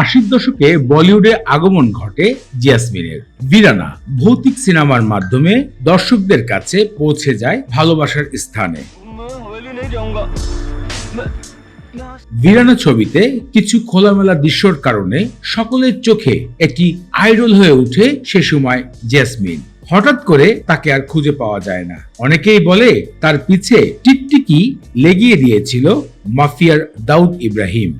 80 দশকে বলিউডে আগমন ঘটে জেসমিনের। ভিরানা ভৌতিক সিনেমার মাধ্যমে দর্শকদের কাছে পৌঁছে যায় ভালোবাসার স্থানে। ভিরানা ছবিতে কিছু খোলামেলা দৃশ্যর কারণে সকলের চোখে একটি আইডল হয়ে ওঠে সে সময় জেসমিন। হঠাৎ করে তাকে আর খুঁজে পাওয়া যায় না। অনেকেই বলে তার পিছে টিকটিকি লেগিয়ে দিয়েছিল মাফিয়ার দাউদ ইব্রাহিম।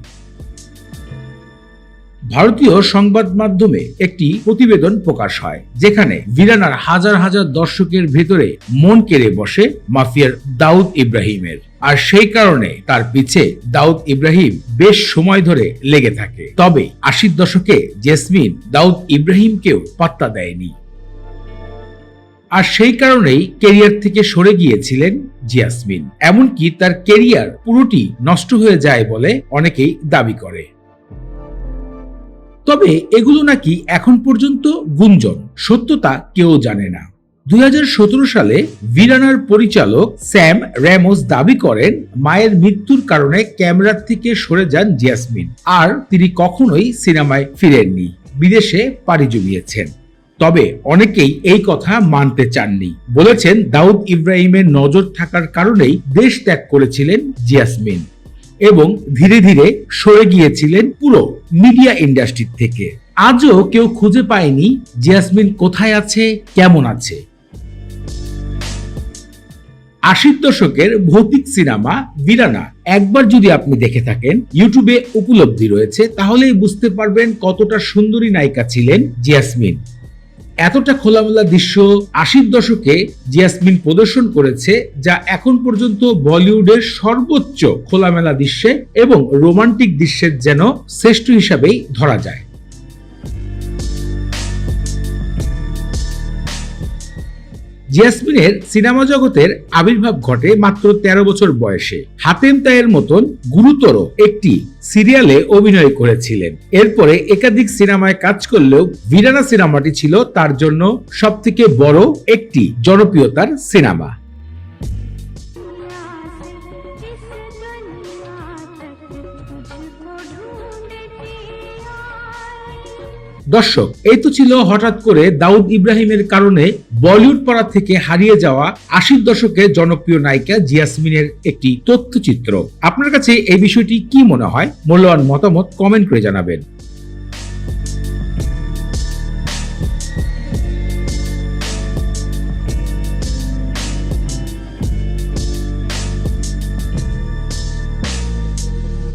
ভারতীয় সংবাদ মাধ্যমে একটি প্রতিবেদন প্রকাশ হয়, যেখানে ভিরানার হাজার হাজার দর্শকের ভেতরে মন কেড়ে বসে মাফিয়ার দাউদ ইব্রাহিমের। আর সেই কারণে তার পিছে দাউদ ইব্রাহিম বেশ সময় ধরে লেগে থাকে। তবে 80 দশকে জেসমিন দাউদ ইব্রাহিমকেও পাত্তা দেয়নি। আর সেই কারণেই ক্যারিয়ার থেকে সরে গিয়েছিলেন জেসমিন। এমনকি তার ক্যারিয়ার পুরোটি নষ্ট হয়ে যায় বলে অনেকেই দাবি করে। তবে এগুলো নাকি এখন পর্যন্ত গুঞ্জন, সত্যতা কেউ জানে না। 2017 সালে ভিরানার পরিচালক স্যাম র্যামোস দাবি করেন মায়ের মৃত্যুর কারণে ক্যামেরার থেকে সরে যান জেসমিন, আর তিনি কখনোই সিনেমায় ফিরেননি, বিদেশে পাড়ি জমিয়েছেন। তবে অনেকেই এই কথা মানতে চাননি, বলেছেন দাউদ ইব্রাহিমের নজর থাকার কারণেই দেশ ত্যাগ করেছিলেন জেসমিন এবং ধীরে ধীরে সরে গিয়েছিলেন পুরো মিডিয়া ইন্ডাস্ট্রি থেকে। আজও কেউ খুঁজে পায়নি জেসমিন কোথায় আছে, কেমন আছে। 80 দশকের ভৌতিক সিনেমা ভিরানা একবার যদি আপনি দেখে থাকেন, ইউটিউবে উপলব্ধি রয়েছে, তাহলেই বুঝতে পারবেন কতটা সুন্দরী নায়িকা ছিলেন জেসমিন। এতটা খোলামেলা দৃশ্য 80 দশকে জেসমিন প্রদর্শন করেছে, যা এখন পর্যন্ত বলিউডের সর্বোচ্চ খোলামেলা দৃশ্যে এবং রোমান্টিক দৃশ্যের যেন শ্রেষ্ঠ হিসাবেই ধরা যায়। জেসমিনের সিনেমা জগতের আবির্ভাব ঘটে মাত্র 13 বছর বয়সে। হাতেম তাইয়ের মতন গুরুতর একটি সিরিয়ালে অভিনয় করেছিলেন। এরপরে একাধিক সিনেমায় কাজ করলেও ভিরানা সিনেমাটি ছিল তার জন্য সবথেকে বড় একটি জনপ্রিয়তার সিনেমা। দর্শক, এই তো ছিল হঠাৎ করে দাউদ ইব্রাহিমের কারণে বলিউড পাড়া থেকে হারিয়ে যাওয়া 80 দশকের জনপ্রিয় নায়িকা জেসমিনের একটি তথ্যচিত্র। আপনার কাছে এই বিষয়টি কি মনে হয়? মূল্যবান মতামত কমেন্ট করে জানাবেন।